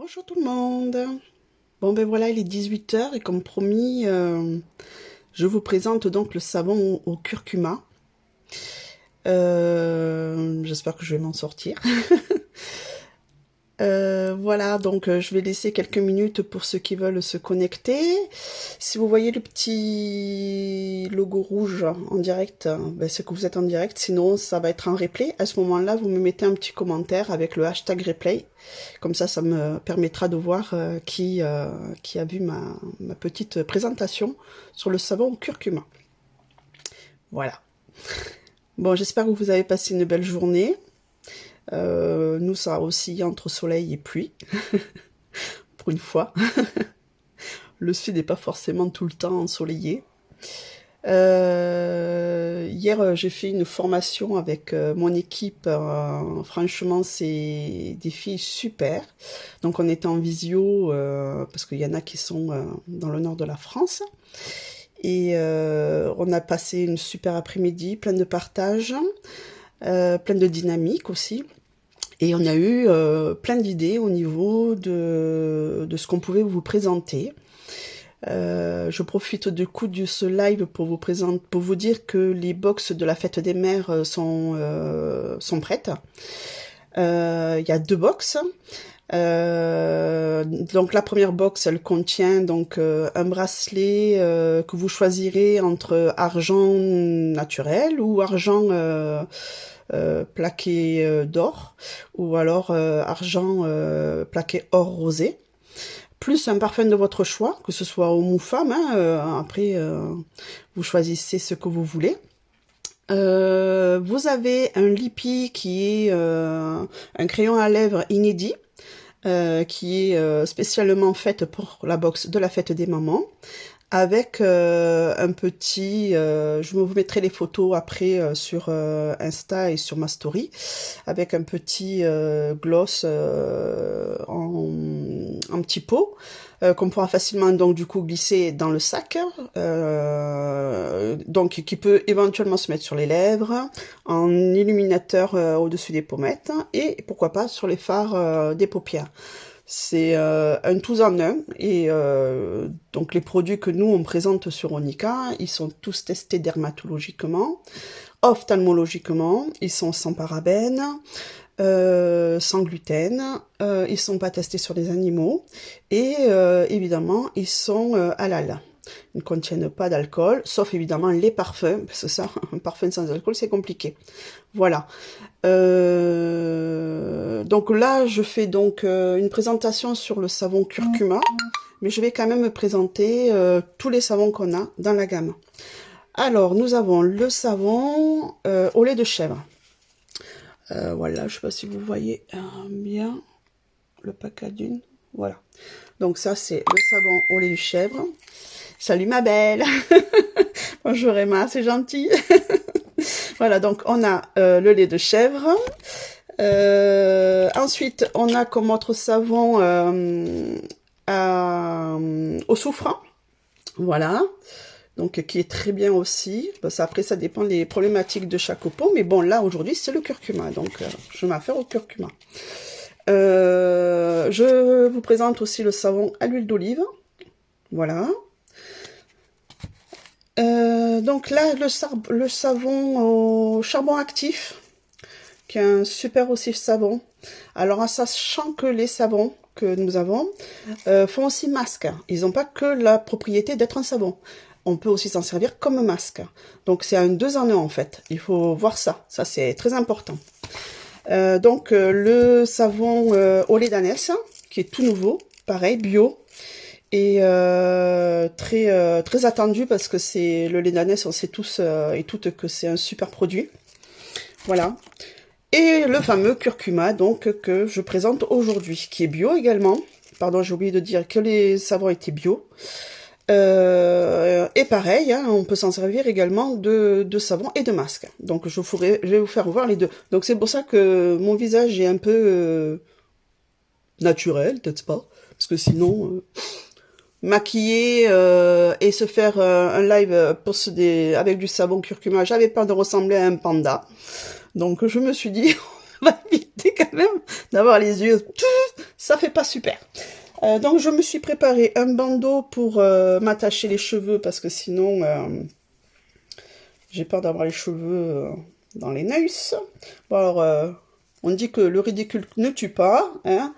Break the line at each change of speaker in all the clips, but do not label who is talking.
Bonjour tout le monde. Bon ben voilà, il est 18 h et comme promis, je vous présente donc le savon au curcuma. J'espère que je vais m'en sortir. Voilà, donc je vais laisser quelques minutes pour ceux qui veulent se connecter. Si vous voyez le petit logo rouge en direct, ben c'est que vous êtes en direct, sinon ça va être en replay. À ce moment-là, vous me mettez un petit commentaire avec le hashtag replay. Comme ça me permettra de voir qui a vu ma petite présentation sur le savon au curcuma. Voilà. Bon, j'espère que vous avez passé une belle journée. Nous, ça oscille entre soleil et pluie, pour une fois. Le sud n'est pas forcément tout le temps ensoleillé. Hier, j'ai fait une formation avec mon équipe. Franchement, c'est des filles super. Donc, on était en visio, parce qu'il y en a qui sont dans le nord de la France. Et on a passé une super après-midi, plein de partage, plein de dynamique aussi. Et on a eu plein d'idées au niveau de ce qu'on pouvait vous présenter. Je profite du coup de ce live pour vous dire que les box de la fête des mères sont prêtes. Il y a 2 box. Donc la première box, elle contient donc un bracelet que vous choisirez entre argent naturel ou argent plaqué d'or, ou alors argent plaqué or rosé, plus un parfum de votre choix, que ce soit homme ou femme, hein, après vous choisissez ce que vous voulez. Vous avez un Lippy qui est un crayon à lèvres inédit, qui est spécialement faite pour la box de la fête des mamans, avec un petit, je vous mettrai les photos après sur Insta et sur ma story, avec un petit gloss en petit pot, qu'on pourra facilement donc du coup glisser dans le sac, donc qui peut éventuellement se mettre sur les lèvres, en illuminateur au-dessus des pommettes, et pourquoi pas sur les fards des paupières. C'est un tous en un, et donc les produits que nous on présente sur Onika, ils sont tous testés dermatologiquement, ophtalmologiquement, ils sont sans parabènes, sans gluten, ils sont pas testés sur les animaux, et évidemment ils sont halal. Ils ne contiennent pas d'alcool, sauf évidemment les parfums, parce que ça, un parfum sans alcool, c'est compliqué. Voilà. Donc là, je fais donc une présentation sur le savon curcuma, mais je vais quand même me présenter tous les savons qu'on a dans la gamme. Alors, nous avons le savon au lait de chèvre. Voilà, je ne sais pas si vous voyez bien le packaging. Voilà. Donc ça, c'est le savon au lait de chèvre. Salut ma belle. Bonjour Emma, c'est gentil. Voilà, donc on a le lait de chèvre. Ensuite, on a comme autre savon au soufre. Voilà. Donc, qui est très bien aussi. Parce après, ça dépend des problématiques de chaque pot. Mais bon, là, aujourd'hui, c'est le curcuma. Donc, je m'affaire au curcuma. Je vous présente aussi le savon à l'huile d'olive. Voilà. Donc là, le savon au charbon actif, qui est un super aussi savon. Alors, en sachant que les savons que nous avons font aussi masque. Ils n'ont pas que la propriété d'être un savon. On peut aussi s'en servir comme masque. Donc, c'est un 2 en 1 en fait. Il faut voir ça. Ça, c'est très important. Donc, le savon au lait d'ânesse, qui est tout nouveau, pareil, bio. Et très attendu parce que c'est le lait d'ânesse, on sait tous et toutes que c'est un super produit. Voilà. Et le fameux curcuma, donc, que je présente aujourd'hui, qui est bio également. Pardon, j'ai oublié de dire que les savons étaient bio. Et pareil, hein, on peut s'en servir également de savon et de masque. Donc, je vais vous faire voir les deux. Donc, c'est pour ça que mon visage est un peu naturel, peut-être pas. Parce que sinon... maquiller et se faire un live avec du savon curcuma, j'avais peur de ressembler à un panda. Donc je me suis dit, on va éviter quand même d'avoir les yeux ça fait pas super. Donc je me suis préparé un bandeau pour m'attacher les cheveux parce que sinon j'ai peur d'avoir les cheveux dans les nausses. Bon alors on dit que le ridicule ne tue pas, hein.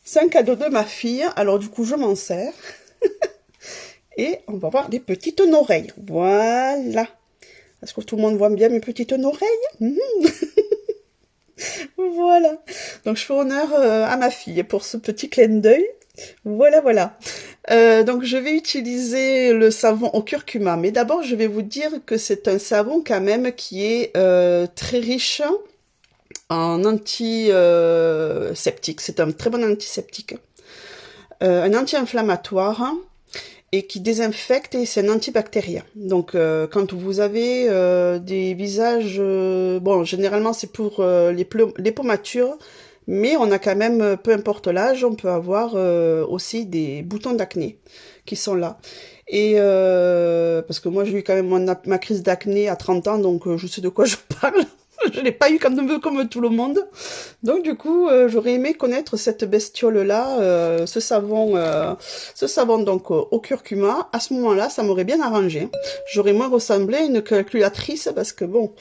C'est un cadeau de ma fille, alors du coup je m'en sers. Et on va voir des petites oreilles. Voilà. Est-ce que tout le monde voit bien mes petites oreilles? Voilà. Donc je fais honneur à ma fille pour ce petit clin d'œil. Voilà, voilà. Donc je vais utiliser le savon au curcuma. Mais d'abord, je vais vous dire que c'est un savon quand même qui est très riche en antiseptique. C'est un très bon antiseptique. Un anti-inflammatoire et qui désinfecte et c'est un antibactérien. Donc quand vous avez des visages... bon, généralement c'est pour les pommatures, mais on a quand même, peu importe l'âge, on peut avoir aussi des boutons d'acné qui sont là. Et parce que moi j'ai eu quand même ma crise d'acné à 30 ans, donc je sais de quoi je parle. Je l'ai pas eu comme tout le monde. Donc du coup, j'aurais aimé connaître cette bestiole-là, ce savon donc au curcuma. À ce moment-là, ça m'aurait bien arrangé. J'aurais moins ressemblé à une calculatrice parce que bon,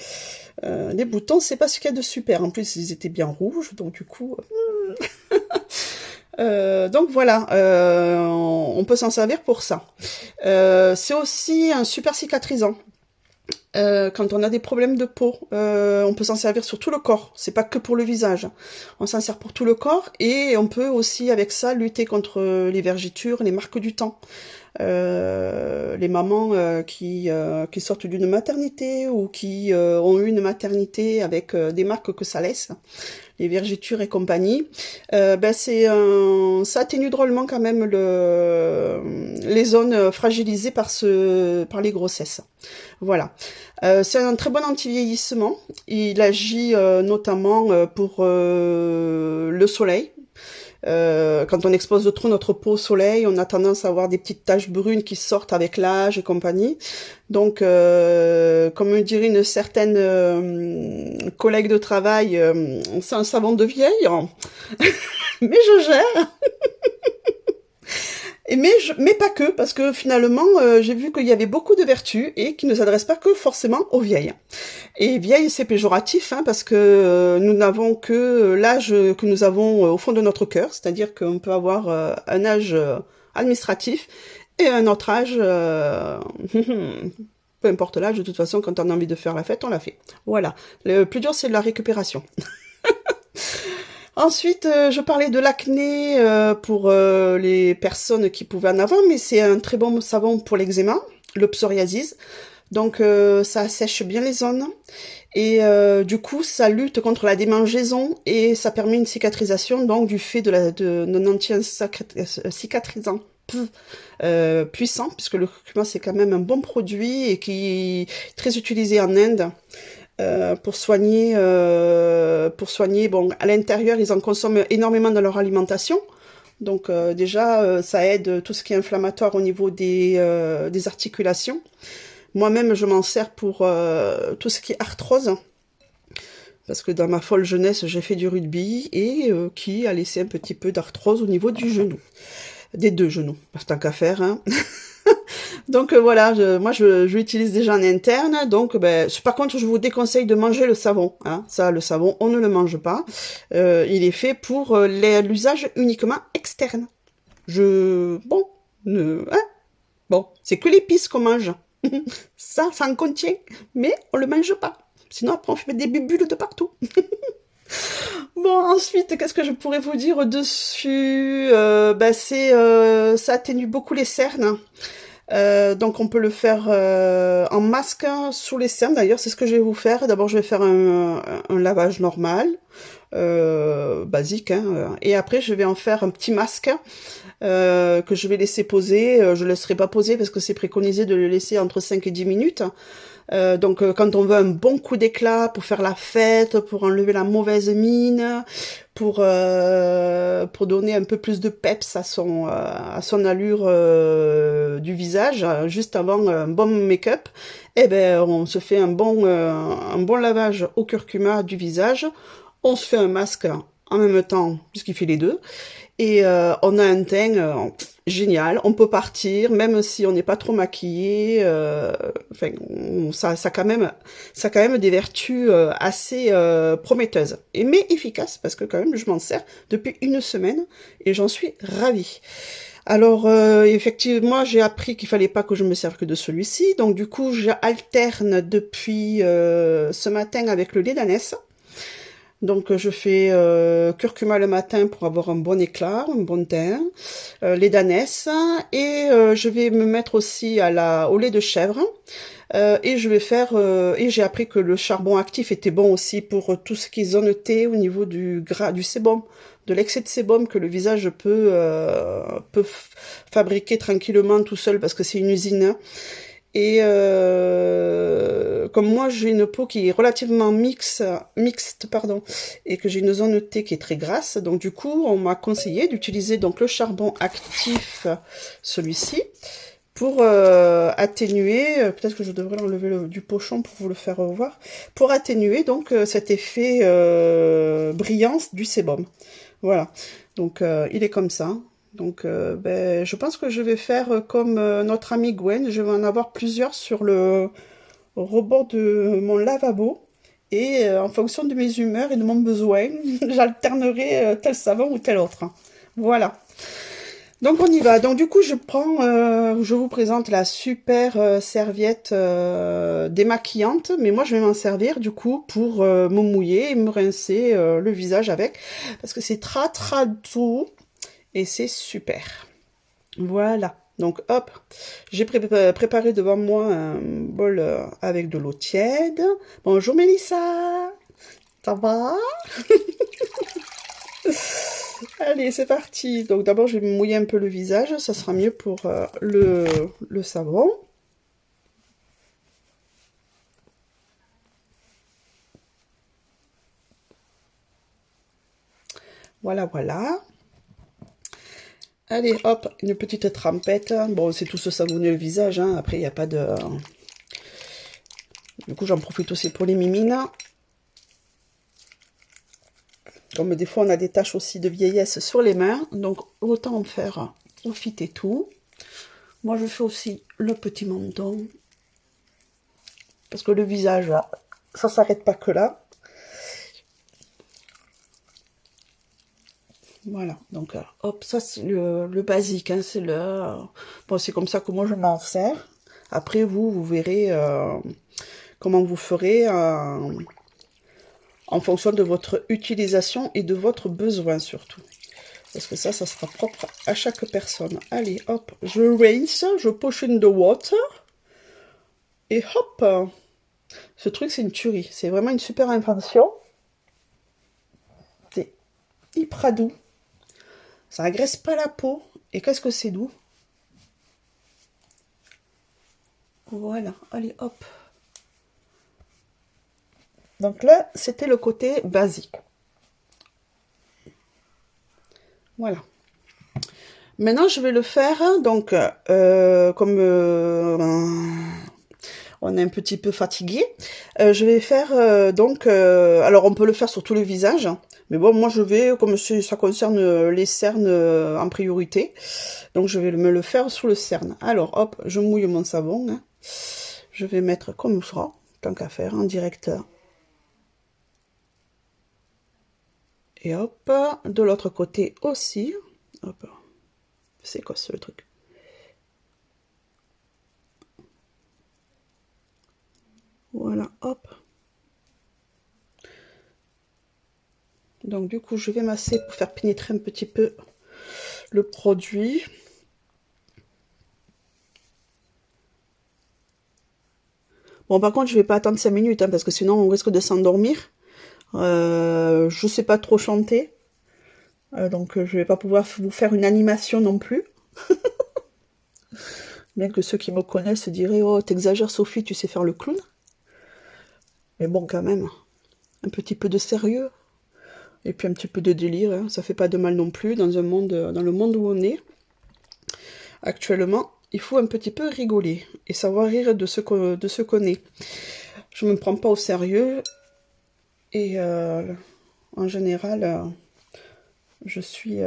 les boutons, c'est pas ce qu'il y a de super. En plus, ils étaient bien rouges, donc du coup... donc voilà, on peut s'en servir pour ça. C'est aussi un super cicatrisant. Quand on a des problèmes de peau, on peut s'en servir sur tout le corps, c'est pas que pour le visage. On s'en sert pour tout le corps et on peut aussi avec ça lutter contre les vergetures, les marques du temps. Les mamans qui sortent d'une maternité ou qui ont eu une maternité avec des marques que ça laisse, les vergetures et compagnie, ça atténue drôlement quand même les zones fragilisées par les grossesses. Voilà. C'est un très bon anti-vieillissement. Il agit notamment pour le soleil. Quand on expose trop notre peau au soleil, on a tendance à avoir des petites taches brunes qui sortent avec l'âge et compagnie. Donc, comme me dirait une certaine collègue de travail, c'est un savon de vieille, mais je gère. Mais pas que, parce que finalement, j'ai vu qu'il y avait beaucoup de vertus et qui ne s'adressent pas que forcément aux vieilles. Et vieille, c'est péjoratif, hein, parce que nous n'avons que l'âge que nous avons au fond de notre cœur, c'est-à-dire qu'on peut avoir un âge administratif et un autre âge, peu importe l'âge, de toute façon, quand on a envie de faire la fête, on la fait. Voilà. Le plus dur, c'est de la récupération. Ensuite, je parlais de l'acné pour les personnes qui pouvaient en avoir, mais c'est un très bon savon pour l'eczéma, le psoriasis. Donc ça assèche bien les zones et du coup ça lutte contre la démangeaison et ça permet une cicatrisation donc du fait d'un anti-cicatrisant puissant, puisque le curcuma c'est quand même un bon produit et qui est très utilisé en Inde. Pour soigner, bon, à l'intérieur, ils en consomment énormément dans leur alimentation. Donc déjà, ça aide tout ce qui est inflammatoire au niveau des articulations. Moi-même, je m'en sers pour tout ce qui est arthrose. Parce que dans ma folle jeunesse, j'ai fait du rugby et qui a laissé un petit peu d'arthrose au niveau du genou. Des deux genoux, tant qu'à faire, hein. Donc voilà, moi je l'utilise déjà en interne, donc par contre je vous déconseille de manger le savon, hein. Ça, le savon, on ne le mange pas, il est fait pour l'usage uniquement externe. Bon, c'est que l'épice qu'on mange, ça en contient, mais on le mange pas, sinon après on fait des bulles de partout. Bon, ensuite, qu'est-ce que je pourrais vous dire dessus? Ça atténue beaucoup les cernes. Donc on peut le faire en masque sous les cernes. D'ailleurs, c'est ce que je vais vous faire. D'abord, je vais faire un lavage normal, basique, hein, et après, je vais en faire un petit masque que je vais laisser poser. Je ne laisserai pas poser parce que c'est préconisé de le laisser entre 5 et 10 minutes. Donc quand on veut un bon coup d'éclat pour faire la fête, pour enlever la mauvaise mine, pour donner un peu plus de peps à son allure du visage, juste avant un bon make-up, on se fait un bon lavage au curcuma du visage, on se fait un masque en même temps, puisqu'il fait les deux. Et on a un teint génial, on peut partir, même si on n'est pas trop maquillé. Enfin, ça a quand même des vertus assez prometteuses, mais efficaces, parce que quand même, je m'en sers depuis une semaine et j'en suis ravie. Alors, effectivement, j'ai appris qu'il fallait pas que je me serve que de celui-ci. Donc, du coup, j'alterne depuis ce matin avec le lait d'ânesse. Donc, je fais curcuma le matin pour avoir un bon éclat, un bon teint, lait d'ânesse. Et je vais me mettre aussi au lait de chèvre. Et je vais faire... et j'ai appris que le charbon actif était bon aussi pour tout ce qui est zone T au niveau du gras, du sébum, de l'excès de sébum que le visage peut fabriquer tranquillement tout seul parce que c'est une usine. Et comme moi j'ai une peau qui est relativement mixte, pardon, et que j'ai une zone T qui est très grasse, donc du coup on m'a conseillé d'utiliser donc le charbon actif, celui-ci, pour atténuer, peut-être que je devrais l'enlever du pochon pour vous le faire voir, pour atténuer donc cet effet brillance du sébum. Voilà, donc il est comme ça. Donc ben, je pense que je vais faire comme notre amie Gwen, je vais en avoir plusieurs sur le rebord de mon lavabo. Et en fonction de mes humeurs et de mon besoin, j'alternerai tel savon ou tel autre. Voilà. Donc on y va. Donc du coup je vous présente la super serviette démaquillante, mais moi je vais m'en servir du coup pour me mouiller et me rincer le visage avec, parce que c'est très doux et c'est super. Voilà. Donc hop, j'ai préparé devant moi un bol avec de l'eau tiède. Bonjour Mélissa, ça va? Allez, c'est parti. Donc d'abord, je vais me mouiller un peu le visage. Ça sera mieux pour le savon. Voilà, voilà. Allez, hop, une petite trempette. Bon, c'est tout se savonner le visage. Hein. Après, il n'y a pas de... Du coup, j'en profite aussi pour les mimines. Comme des fois, on a des taches aussi de vieillesse sur les mains. Donc, autant en faire profiter tout. Moi, je fais aussi le petit menton. Parce que le visage, là, ça s'arrête pas que là. Voilà, donc hop, ça c'est le basique, hein, c'est bon, c'est comme ça que moi je m'en sers. Après, vous verrez comment vous ferez en fonction de votre utilisation et de votre besoin surtout. Parce que ça sera propre à chaque personne. Allez, hop, je rinse, je push in the water. Et hop, ce truc c'est une tuerie, c'est vraiment une super invention. C'est hyper doux. Ça agresse pas la peau. Et qu'est-ce que c'est doux. Voilà, allez hop. Donc là, c'était le côté basique. Voilà. Maintenant, je vais le faire, donc, comme on est un petit peu fatigué, je vais faire, donc, alors on peut le faire sur tout le visage, mais bon, moi je vais, comme ça concerne les cernes en priorité, donc je vais me le faire sous le cerne. Alors, hop, je mouille mon savon, hein. Je vais mettre comme ça, tant qu'à faire, en directeur. Et hop, de l'autre côté aussi. Hop, c'est quoi ce truc? Voilà, hop. Donc du coup, je vais masser pour faire pénétrer un petit peu le produit. Bon, par contre, je vais pas attendre 5 minutes, hein, parce que sinon, on risque de s'endormir. Je sais pas trop chanter. Donc, je vais pas pouvoir vous faire une animation non plus. Bien que ceux qui me connaissent se diraient « Oh, t'exagères Sophie, tu sais faire le clown ». Mais bon, quand même, un petit peu de sérieux. Et puis un petit peu de délire, hein. Ça fait pas de mal non plus dans le monde où on est. Actuellement, il faut un petit peu rigoler et savoir rire de ce qu'on est. Je me prends pas au sérieux et en général, je suis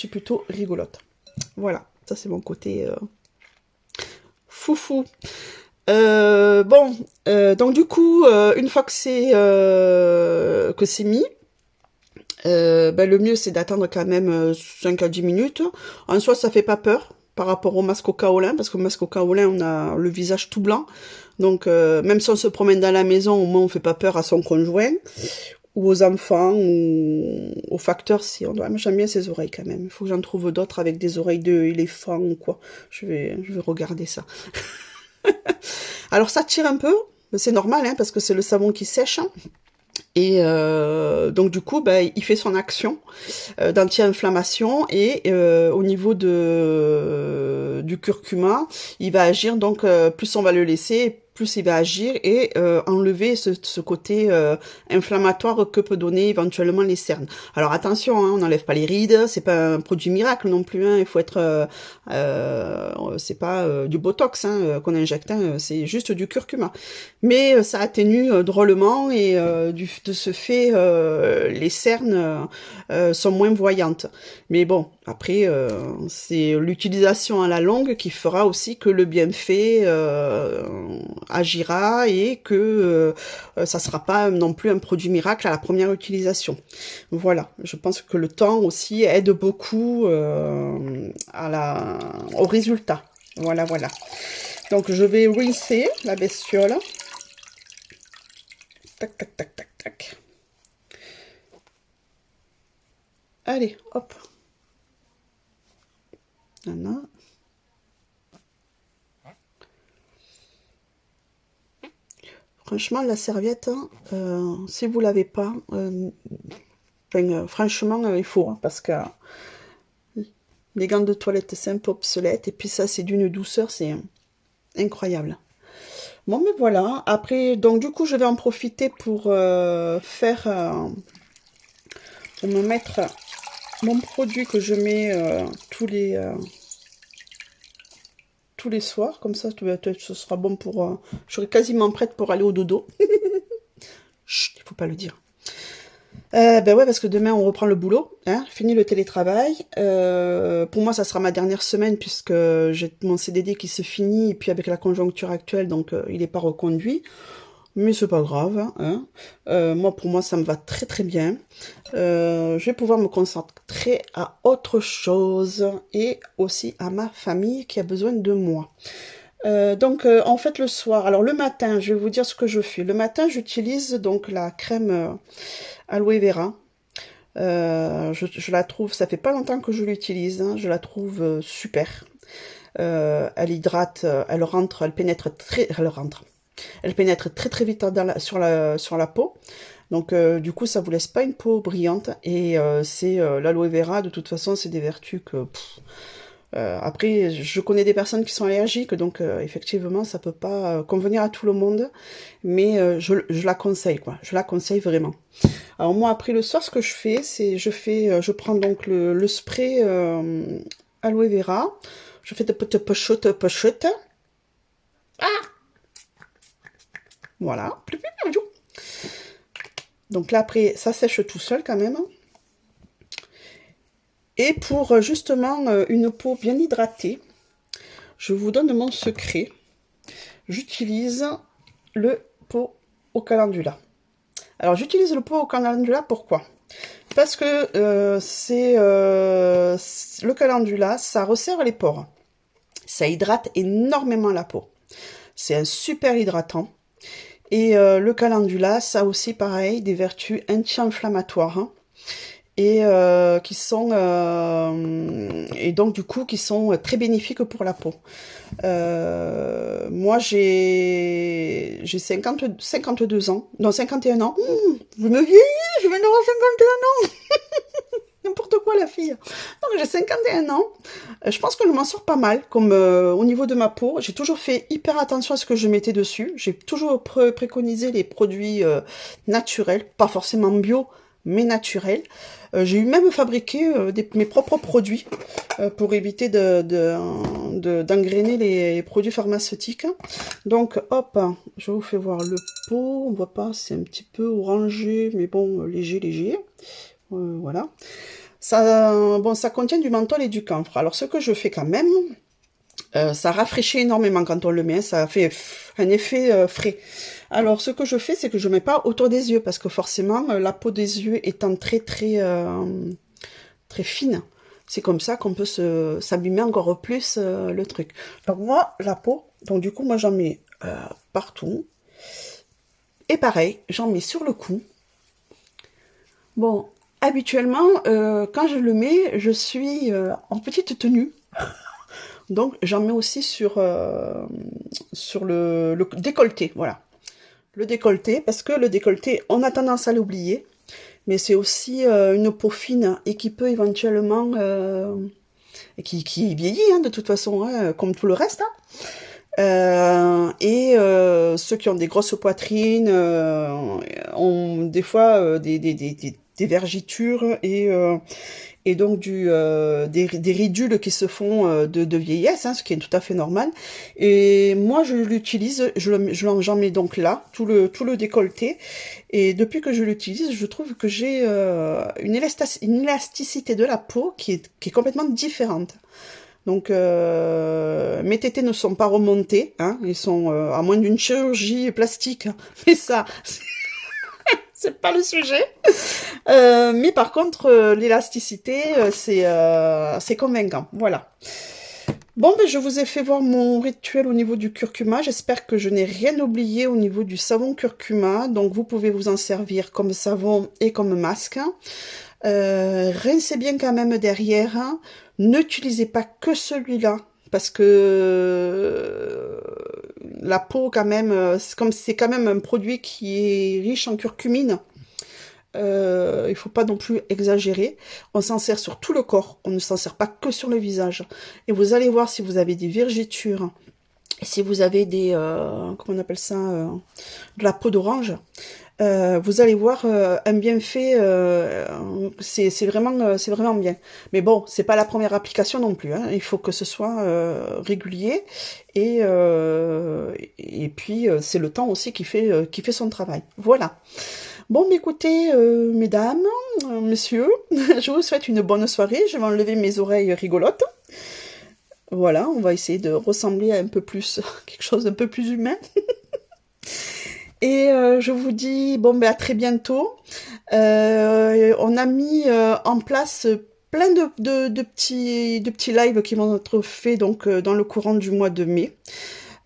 plutôt rigolote. Voilà, ça c'est mon côté foufou. Bon, donc du coup, une fois que c'est mis, ben, le mieux c'est d'attendre quand même 5 à 10 minutes. En soi, ça fait pas peur par rapport au masque au kaolin, parce que le masque au kaolin, on a le visage tout blanc. Donc, même si on se promène dans la maison, au moins on fait pas peur à son conjoint, ou aux enfants, ou aux facteurs si on doit. Moi, j'aime bien ses oreilles quand même. Il faut que j'en trouve d'autres avec des oreilles d'éléphant ou quoi. Je vais regarder ça. Alors, ça tire un peu. C'est normal, hein, parce que c'est le savon qui sèche. Et donc du coup, ben, il fait son action d'anti-inflammation et au niveau du curcuma, il va agir, donc plus on va le laisser, plus il va agir et enlever ce côté inflammatoire que peut donner éventuellement les cernes. Alors attention, hein, on n'enlève pas les rides, c'est pas un produit miracle non plus, hein, il faut être... c'est pas du botox hein, qu'on injecte, hein, c'est juste du curcuma. Mais ça atténue drôlement et de ce fait, les cernes sont moins voyantes. Mais bon, après, c'est l'utilisation à la longue qui fera aussi que le bienfait agira et que ça sera pas non plus un produit miracle à la première utilisation. Voilà, je pense que le temps aussi aide beaucoup au résultat. Voilà, voilà. Donc je vais rincer la bestiole. Tac, tac, tac, tac, tac. Allez, hop. Voilà. Franchement, la serviette, si vous l'avez pas, franchement, il faut, hein, parce que les gants de toilette, c'est un peu obsolète, et puis ça, c'est d'une douceur, c'est incroyable. Bon, mais voilà. Après, donc du coup, je vais en profiter pour pour me mettre mon produit que je mets tous les soirs. Comme ça, ce sera bon pour... je serai quasiment prête pour aller au dodo. Chut, il faut pas le dire. Ben ouais, parce que demain, on reprend le boulot. Hein, fini le télétravail. Pour moi, ça sera ma dernière semaine puisque j'ai mon CDD qui se finit. Et puis avec la conjoncture actuelle, donc il n'est pas reconduit. Mais c'est pas grave. Hein. Moi, pour moi, ça me va très très bien. Je vais pouvoir me concentrer à autre chose et aussi à ma famille qui a besoin de moi. Donc, en fait, le soir, alors le matin, je vais vous dire ce que je fais. Le matin, j'utilise donc la crème aloe vera. Je la trouve, ça fait pas longtemps que je l'utilise, hein, je la trouve super. Elle hydrate, elle pénètre très très vite sur la peau. Donc du coup, ça vous laisse pas une peau brillante. Et c'est l'aloe vera, de toute façon, c'est des vertus que... après, je connais des personnes qui sont allergiques, donc effectivement, ça peut pas convenir à tout le monde, mais je la conseille, quoi. Je la conseille vraiment. Alors moi, après le soir, ce que je fais, c'est je prends donc le spray aloe vera, je fais des petites pochettes. Ah, voilà. Donc là, après, ça sèche tout seul quand même. Et pour justement une peau bien hydratée, je vous donne mon secret. J'utilise le pot au calendula. Alors j'utilise le pot au calendula, pourquoi? Parce que le calendula, ça resserre les pores. Ça hydrate énormément la peau. C'est un super hydratant. Et le calendula, ça a aussi pareil des vertus anti-inflammatoires. Hein, et qui sont et donc du coup qui sont très bénéfiques pour la peau. Moi j'ai 52 ans, non 51 ans. Je me vieillis, je viens d'avoir 51 ans. N'importe quoi la fille. Donc j'ai 51 ans. Je pense que je m'en sors pas mal. Comme au niveau de ma peau, j'ai toujours fait hyper attention à ce que je mettais dessus. J'ai toujours préconisé les produits naturels, pas forcément bio, mais naturels. J'ai eu même fabriqué mes propres produits pour éviter d'engrainer les produits pharmaceutiques. Donc hop, je vous fais voir le pot. On voit pas, c'est un petit peu orangé, mais bon, léger, léger. voilà. Ça, bon, ça contient du menthol et du camphre. Alors, ce que je fais quand même, ça rafraîchit énormément quand on le met, ça fait un effet frais. Alors, ce que je fais, c'est que je mets pas autour des yeux, parce que forcément, la peau des yeux étant très fine, c'est comme ça qu'on peut s'abîmer encore plus le truc. Donc moi, la peau, donc du coup, moi j'en mets partout. Et pareil, j'en mets sur le cou. Bon, habituellement, quand je le mets, je suis en petite tenue. Donc j'en mets aussi sur le décolleté, voilà. Le décolleté, parce que le décolleté, on a tendance à l'oublier, mais c'est aussi une peau fine et qui peut éventuellement, qui vieillit de toute façon, hein, comme tout le reste. Hein. Ceux qui ont des grosses poitrines ont des fois des vergitures et donc des ridules qui se font de vieillesse, hein, ce qui est tout à fait normal. Et moi, je l'utilise, j'en mets donc là, tout le décolleté. Et depuis que je l'utilise, je trouve que j'ai une élasticité de la peau qui est complètement différente. Donc, mes tétés ne sont pas remontés, hein, ils sont à moins d'une chirurgie plastique. Mais ça, c'est pas le sujet. Mais par contre, l'élasticité, c'est convaincant. Voilà. Bon, ben, je vous ai fait voir mon rituel au niveau du curcuma. J'espère que je n'ai rien oublié au niveau du savon curcuma. Donc, vous pouvez vous en servir comme savon et comme masque. Rincez bien quand même derrière. N'utilisez pas que celui-là. Parce que la peau, quand même, comme c'est quand même un produit qui est riche en curcumine, il faut pas non plus exagérer. On s'en sert sur tout le corps, on ne s'en sert pas que sur le visage. Et vous allez voir si vous avez des vergetures, si vous avez des, comment on appelle ça, de la peau d'orange. Vous allez voir un bienfait, c'est vraiment bien. Mais bon, c'est pas la première application non plus. Hein. Il faut que ce soit régulier et puis c'est le temps aussi qui fait son travail. Voilà. Bon, écoutez, mesdames, messieurs, je vous souhaite une bonne soirée. Je vais enlever mes oreilles rigolotes. Voilà, on va essayer de ressembler à un peu plus, quelque chose d'un peu plus humain. Et je vous dis, bon, ben, à très bientôt. On a mis en place plein de petits lives qui vont être faits donc, dans le courant du mois de mai.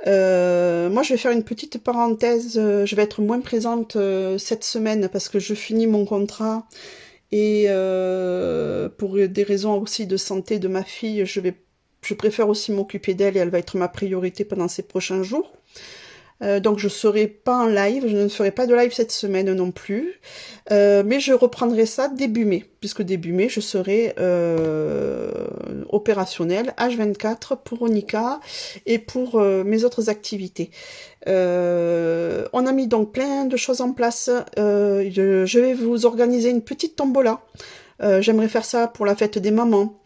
Moi, je vais faire une petite parenthèse. Je vais être moins présente cette semaine parce que je finis mon contrat et pour des raisons aussi de santé de ma fille, je préfère aussi m'occuper d'elle et elle va être ma priorité pendant ces prochains jours. Donc je serai pas en live, je ne ferai pas de live cette semaine non plus, mais je reprendrai ça début mai, puisque début mai je serai opérationnelle H24 pour Onika et pour mes autres activités. On a mis donc plein de choses en place, je vais vous organiser une petite tombola, j'aimerais faire ça pour la fête des mamans.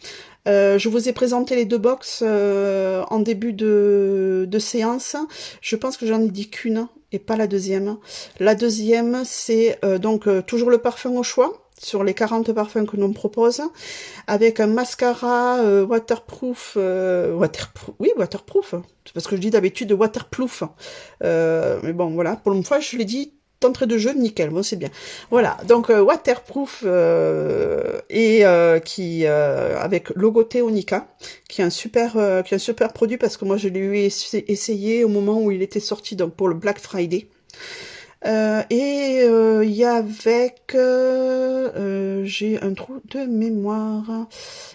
Je vous ai présenté les deux box en début de séance. Je pense que j'en ai dit qu'une et pas la deuxième. La deuxième, c'est donc toujours le parfum au choix sur les 40 parfums que l'on propose, avec un mascara waterproof, waterproof, c'est parce que je dis d'habitude waterproof, mais bon voilà, pour une fois je l'ai dit d'entrée de jeu, nickel, bon c'est bien. Voilà, donc waterproof qui avec Logoté Onika, qui est un super produit parce que moi je l'ai eu essayé au moment où il était sorti donc pour le Black Friday. Il y a avec j'ai un trou de mémoire.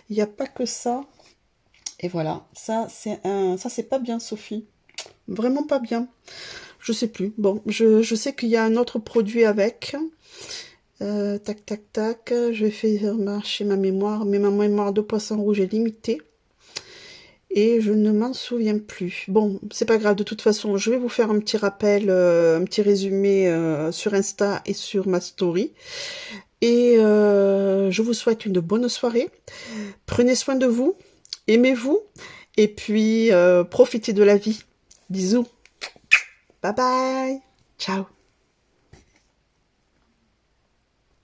Il n'y a pas que ça. Et voilà, ça c'est pas bien Sophie. Vraiment pas bien. Je sais plus. Bon, je sais qu'il y a un autre produit avec. Tac, tac, tac. Je vais faire marcher ma mémoire. Mais ma mémoire de poisson rouge est limitée. Et je ne m'en souviens plus. Bon, c'est pas grave. De toute façon, je vais vous faire un petit rappel, un petit résumé sur Insta et sur ma story. Et je vous souhaite une bonne soirée. Prenez soin de vous. Aimez-vous. Et puis, profitez de la vie. Bisous. Bye bye. Ciao.